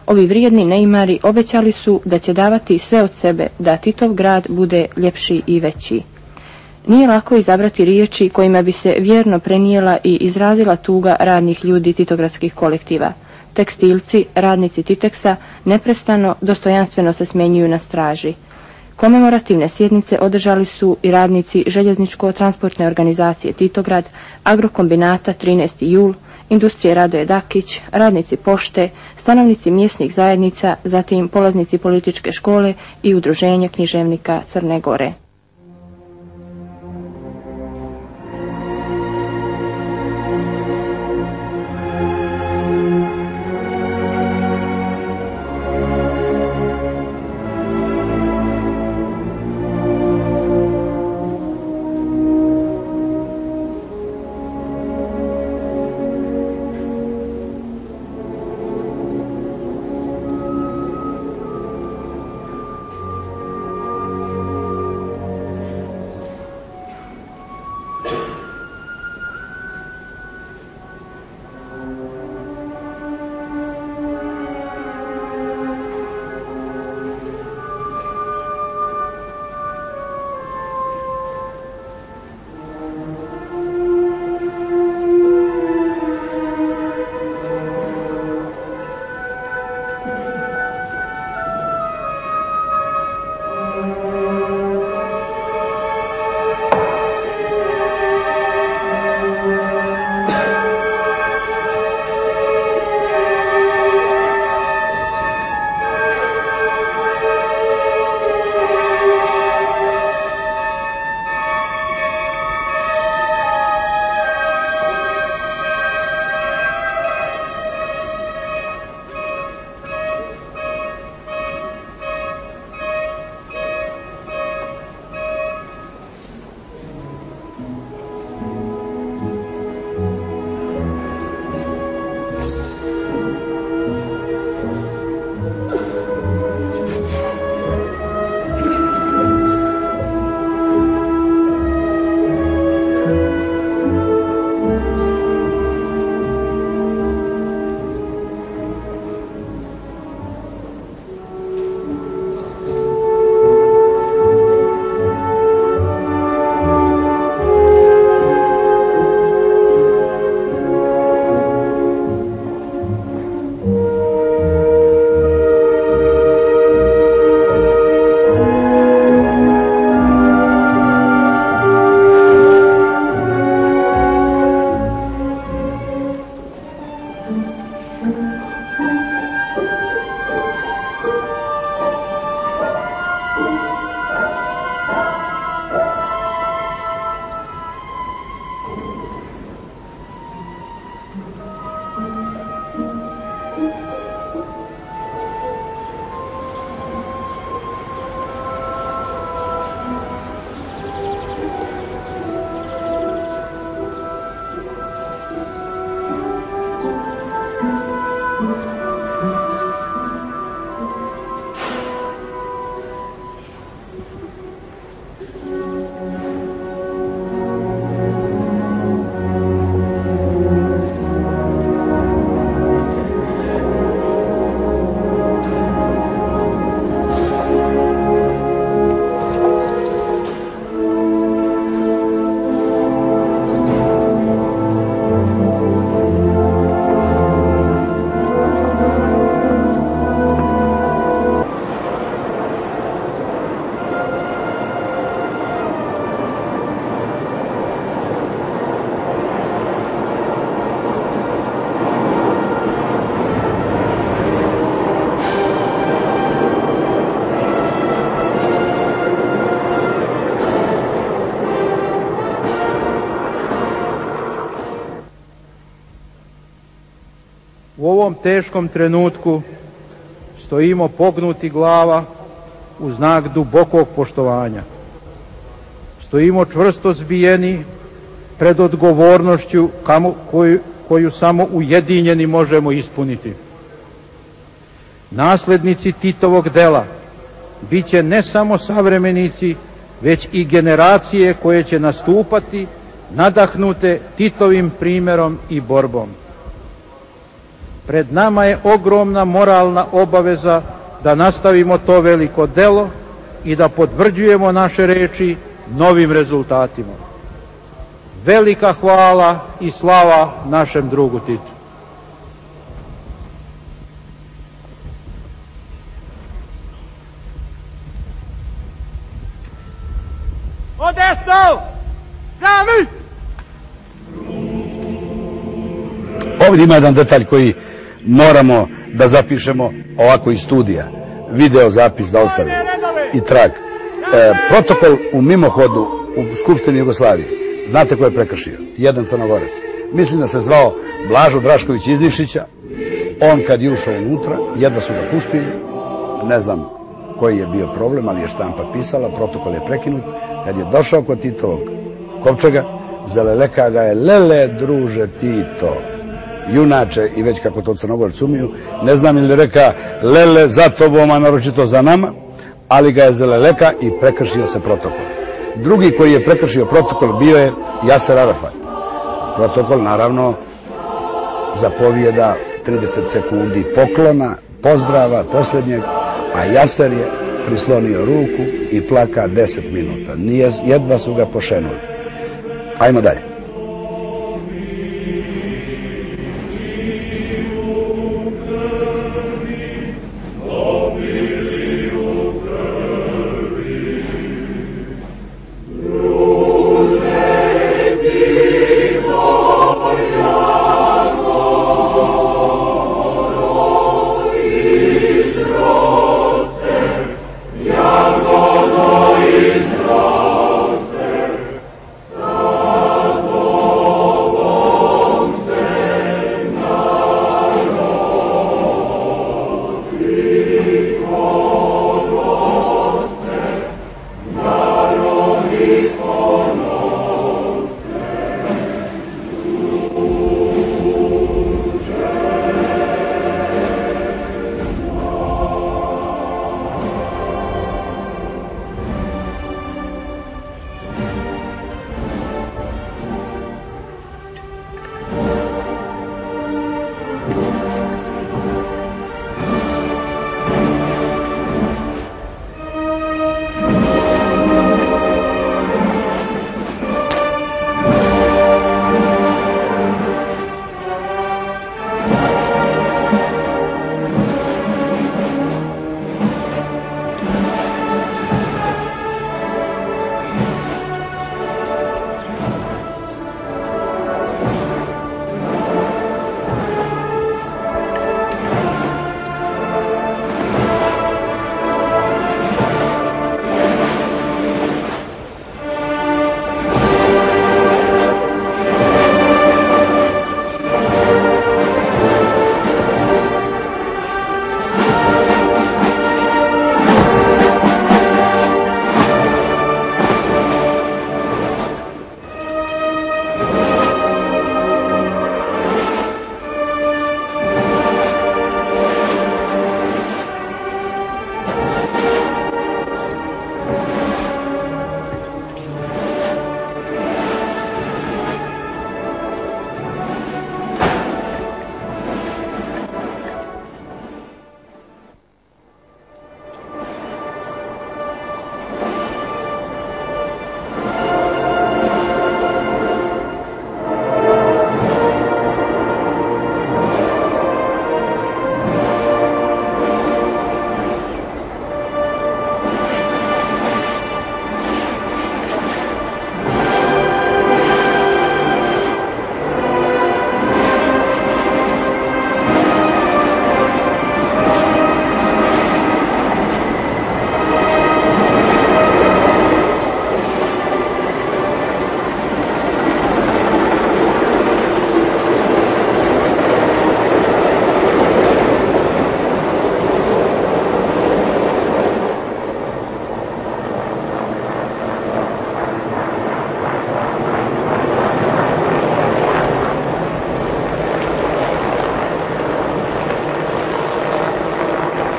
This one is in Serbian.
Ovi vrijedni neimari obećali su da će davati sve od sebe da Titov grad bude ljepši i veći. Nije lako izabrati riječi kojima bi se vjerno prenijela i izrazila tuga radnih ljudi titogradskih kolektiva. Tekstilci, radnici Titeksa neprestano, dostojanstveno se smjenjuju na straži. Komemorativne sjednice održali su i radnici željezničko-transportne organizacije Titograd, agrokombinata 13. jul, industrije Radoje Dakić, radnici pošte, stanovnici mjesnih zajednica, zatim polaznici političke škole i udruženje književnika Crne Gore. U ovom teškom trenutku stojimo pognuti glava u znak dubokog poštovanja. Stojimo čvrsto zbijeni pred odgovornošću koju samo ujedinjeni možemo ispuniti. Naslednici Titovog dela bit će ne samo savremenici, već i generacije koje će nastupati nadahnute Titovim primjerom i borbom. Pred nama je ogromna moralna obaveza da nastavimo to veliko delo i da potvrđujemo naše reči novim rezultatima. Velika hvala i slava našem drugu Titu. Odesno! Zami! Ovdje ima jedan detalj koji moramo da zapišemo ovako iz studija. Video zapis da ostavi i trag. Protokol u mimohodu u Skupštini Jugoslavije. Znate ko je prekršio? Jedan Crnogorac. Mislim da se zvao Blažo Drašković iz Nikšića. On kad je ušao unutra, jedva su ga puštili. Ne znam koji je bio problem, ali je štampa pisala, protokol je prekinut. Kad je došao kod Titovog kovčega, zaleleka ga je: lele, druže Tito. Junače, i već kako to Crnogorci umiju, ne znam ili reka lele za tobom, a naročito za nama, ali ga je zaleleka i prekršio se protokol. Drugi koji je prekršio protokol bio je Jaser Arafat. Protokol, naravno, zapovijeda 30 sekundi poklona, pozdrava posljednjeg, a Jaser je prislonio ruku i plaka 10 minuta. Jedva su ga pošenuli. Ajmo dalje. Amen.